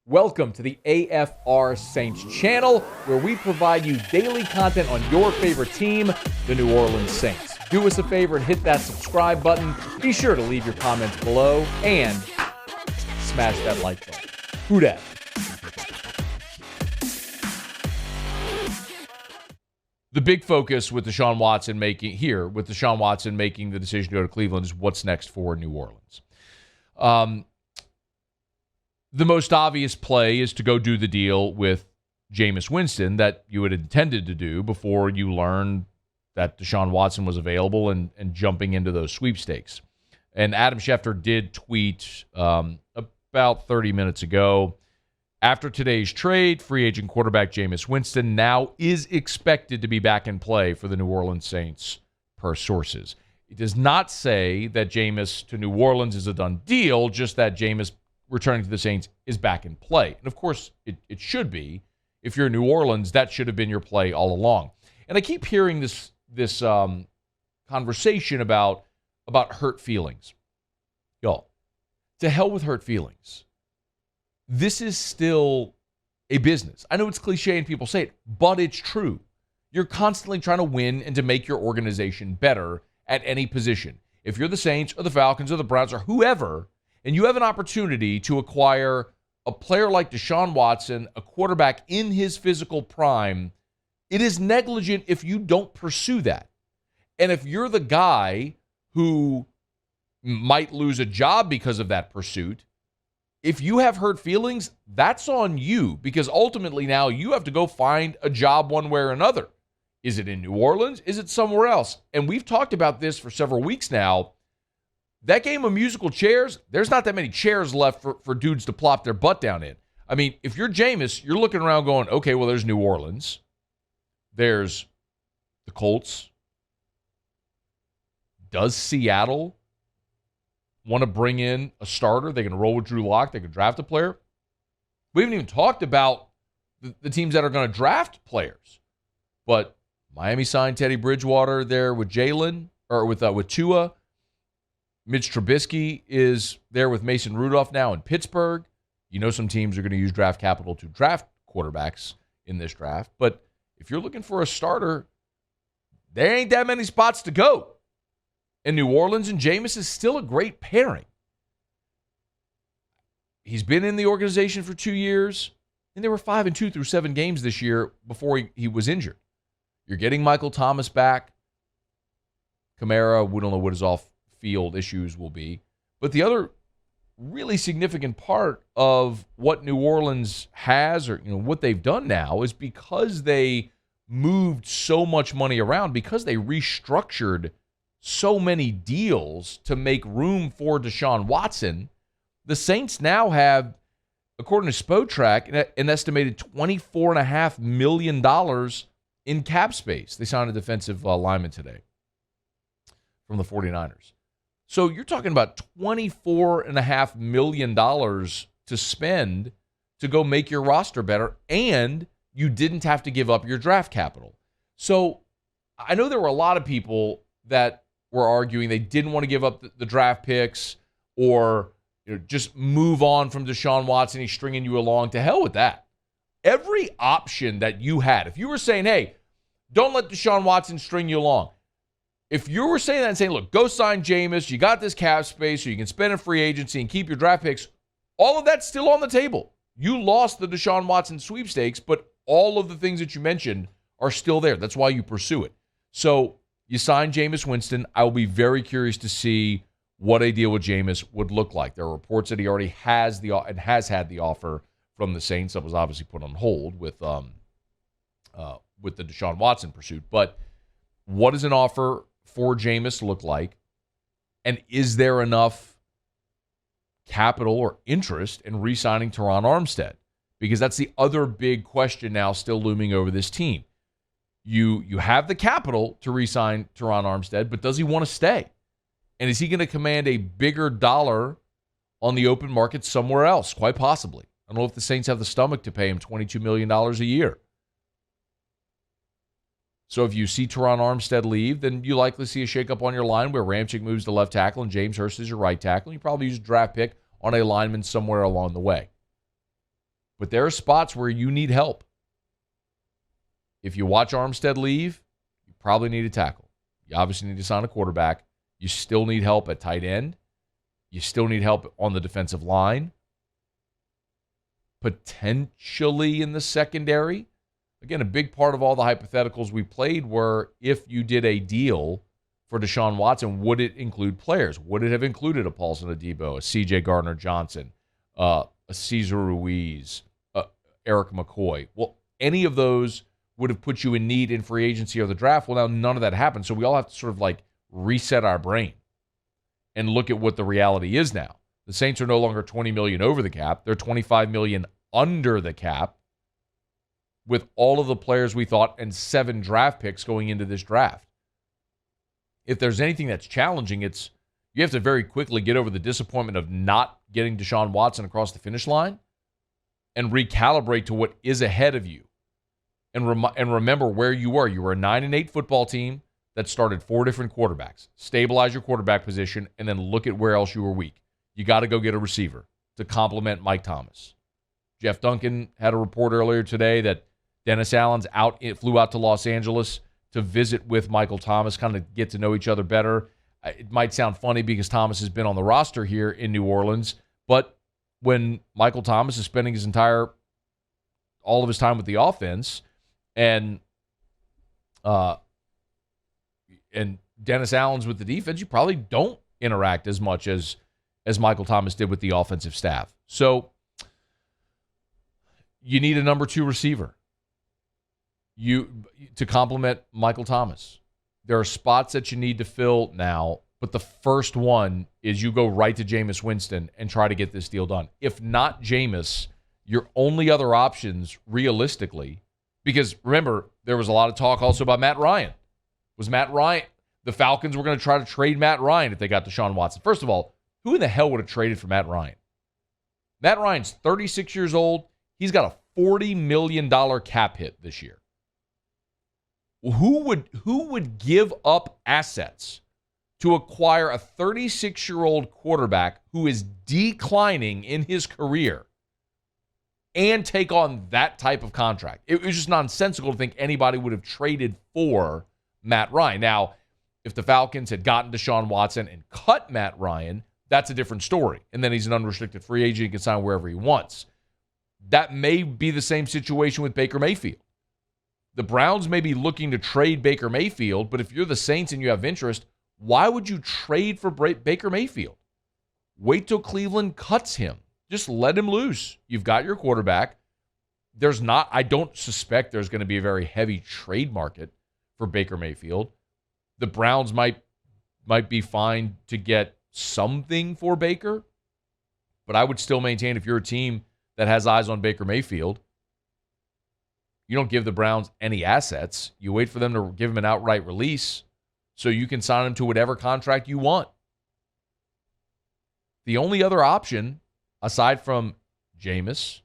Welcome to the AFR Saints channel, where we provide you daily content on your favorite team, the New Orleans Saints. Do us a favor and hit that subscribe button. Be sure to leave your comments below and smash that like button. Who dat? The big focus with Deshaun Watson making the decision to go to Cleveland is what's next for New Orleans. The most obvious play is to go do the deal with Jameis Winston that you had intended to do before you learned that Deshaun Watson was available and jumping into those sweepstakes. And Adam Schefter did tweet about 30 minutes ago, after today's trade, free agent quarterback Jameis Winston now is expected to be back in play for the New Orleans Saints, per sources. It does not say that Jameis to New Orleans is a done deal, just that Jameis returning to the Saints is back in play. And of course, it should be. If you're in New Orleans, that should have been your play all along. And I keep hearing this conversation about hurt feelings. Y'all, to hell with hurt feelings. This is still a business. I know it's cliche and people say it, but it's true. You're constantly trying to win and to make your organization better at any position. If you're the Saints or the Falcons or the Browns or whoever, and you have an opportunity to acquire a player like Deshaun Watson, a quarterback in his physical prime, it is negligent if you don't pursue that. And if you're the guy who might lose a job because of that pursuit, if you have hurt feelings, that's on you, because ultimately now you have to go find a job one way or another. Is it in New Orleans? Is it somewhere else? And we've talked about this for several weeks now. That game of musical chairs, there's not that many chairs left for dudes to plop their butt down in. I mean, if you're Jameis, you're looking around going, okay, well, there's New Orleans. There's the Colts. Does Seattle want to bring in a starter? They can roll with Drew Lock. They can draft a player. We haven't even talked about the teams that are going to draft players. But Miami signed Teddy Bridgewater there with Jalen, or with Tua. Mitch Trubisky is there with Mason Rudolph now in Pittsburgh. You know some teams are going to use draft capital to draft quarterbacks in this draft. But if you're looking for a starter, there ain't that many spots to go. And New Orleans and Jameis is still a great pairing. He's been in the organization for 2 years, and they were 5-2 through 7 games this year before he was injured. You're getting Michael Thomas back. Kamara, we don't know what his off-field issues will be. But the other really significant part of what New Orleans has, or what they've done now, is because they moved so much money around, because they restructured so many deals to make room for Deshaun Watson, the Saints now have, according to Spotrac, an estimated $24.5 million in cap space. They signed a defensive lineman today from the 49ers. So you're talking about $24.5 million to spend to go make your roster better, and you didn't have to give up your draft capital. So I know there were a lot of people that were arguing they didn't want to give up the draft picks, or just move on from Deshaun Watson. He's stringing you along. To hell with that. Every option that you had, if you were saying, hey, don't let Deshaun Watson string you along. If you were saying that and saying, look, go sign Jameis, you got this cap space so you can spend in free agency and keep your draft picks, all of that's still on the table. You lost the Deshaun Watson sweepstakes, but all of the things that you mentioned are still there. That's why you pursue it. So you sign Jameis Winston. I will be very curious to see what a deal with Jameis would look like. There are reports that he already has had the offer from the Saints that was obviously put on hold with the Deshaun Watson pursuit. But what does an offer for Jameis look like? And is there enough capital or interest in re-signing Teron Armstead? Because that's the other big question now still looming over this team. You have the capital to re-sign Teron Armstead, but does he want to stay? And is he going to command a bigger dollar on the open market somewhere else? Quite possibly. I don't know if the Saints have the stomach to pay him $22 million a year. So if you see Teron Armstead leave, then you likely see a shakeup on your line where Ramczyk moves to left tackle and James Hurst is your right tackle. You probably use a draft pick on a lineman somewhere along the way. But there are spots where you need help. If you watch Armstead leave, you probably need a tackle. You obviously need to sign a quarterback. You still need help at tight end. You still need help on the defensive line. Potentially in the secondary. Again, a big part of all the hypotheticals we played were if you did a deal for Deshaun Watson, would it include players? Would it have included a Paulson Adebo, a CJ Garner-Johnson, a Cesar Ruiz, Eric McCoy? Well, any of those would have put you in need in free agency or the draft. Well, now none of that happened. So we all have to sort of like reset our brain and look at what the reality is now. The Saints are no longer $20 million over the cap. They're $25 million under the cap with all of the players we thought and 7 draft picks going into this draft. If there's anything that's challenging, it's you have to very quickly get over the disappointment of not getting Deshaun Watson across the finish line and recalibrate to what is ahead of you. And remember where you were. You were a 9-8 football team that started 4 different quarterbacks. Stabilize your quarterback position, and then look at where else you were weak. You got to go get a receiver to complement Mike Thomas. Jeff Duncan had a report earlier today that Dennis Allen's flew out to Los Angeles to visit with Michael Thomas, kind of get to know each other better. It might sound funny because Thomas has been on the roster here in New Orleans, but when Michael Thomas is spending all of his time with the offense, and Dennis Allen's with the defense, you probably don't interact as much as Michael Thomas did with the offensive staff. So you need a number 2 receiver to complement Michael Thomas. There are spots that you need to fill now, but the first one is you go right to Jameis Winston and try to get this deal done. If not Jameis, your only other options realistically, because remember, there was a lot of talk also about Matt Ryan. The Falcons were going to try to trade Matt Ryan if they got Deshaun Watson. First of all, who in the hell would have traded for Matt Ryan? Matt Ryan's 36 years old. He's got a $40 million cap hit this year. Who would give up assets to acquire a 36-year-old quarterback who is declining in his career and take on that type of contract? It was just nonsensical to think anybody would have traded for Matt Ryan. Now, if the Falcons had gotten Deshaun Watson and cut Matt Ryan, that's a different story. And then he's an unrestricted free agent. He can sign wherever he wants. That may be the same situation with Baker Mayfield. The Browns may be looking to trade Baker Mayfield, but if you're the Saints and you have interest, why would you trade for Baker Mayfield? Wait till Cleveland cuts him. Just let him loose. You've got your quarterback. I don't suspect there's going to be a very heavy trade market for Baker Mayfield. The Browns might be fine to get something for Baker, but I would still maintain if you're a team that has eyes on Baker Mayfield, you don't give the Browns any assets. You wait for them to give him an outright release so you can sign him to whatever contract you want. The only other option, aside from Jameis,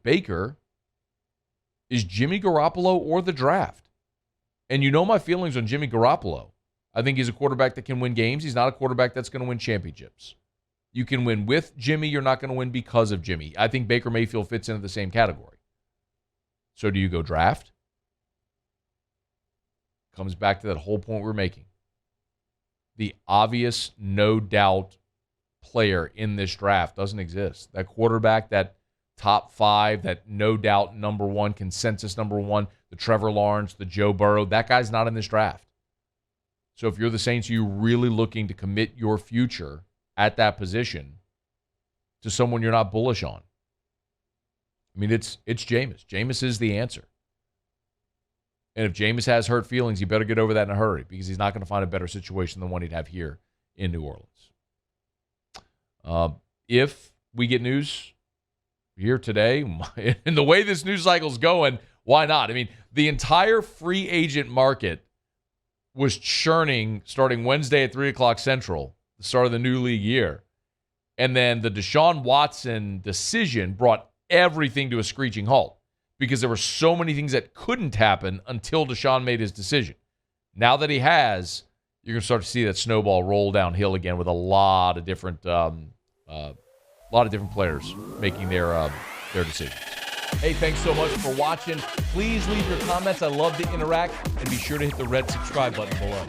Baker, is Jimmy Garoppolo or the draft. And you know my feelings on Jimmy Garoppolo. I think he's a quarterback that can win games. He's not a quarterback that's going to win championships. You can win with Jimmy. You're not going to win because of Jimmy. I think Baker Mayfield fits into the same category. So do you go draft? Comes back to that whole point we're making. The obvious, no doubt player in this draft doesn't exist. That quarterback, that top 5, that no doubt number 1, consensus number 1, the Trevor Lawrence, the Joe Burrow, that guy's not in this draft. So if you're the Saints, you're really looking to commit your future at that position to someone you're not bullish on. I mean, it's Jameis. Jameis is the answer. And if Jameis has hurt feelings, you better get over that in a hurry because he's not going to find a better situation than one he'd have here in New Orleans. If we get news here today, and the way this news cycle's going, why not? I mean, the entire free agent market was churning starting Wednesday at 3 o'clock Central, the start of the new league year. And then the Deshaun Watson decision brought everything to a screeching halt because there were so many things that couldn't happen until Deshaun made his decision. Now that he has, you're going to start to see that snowball roll downhill again with a lot of different players making their their decisions. Hey, thanks so much for watching. Please leave your comments. I love to interact. And be sure to hit the red subscribe button below.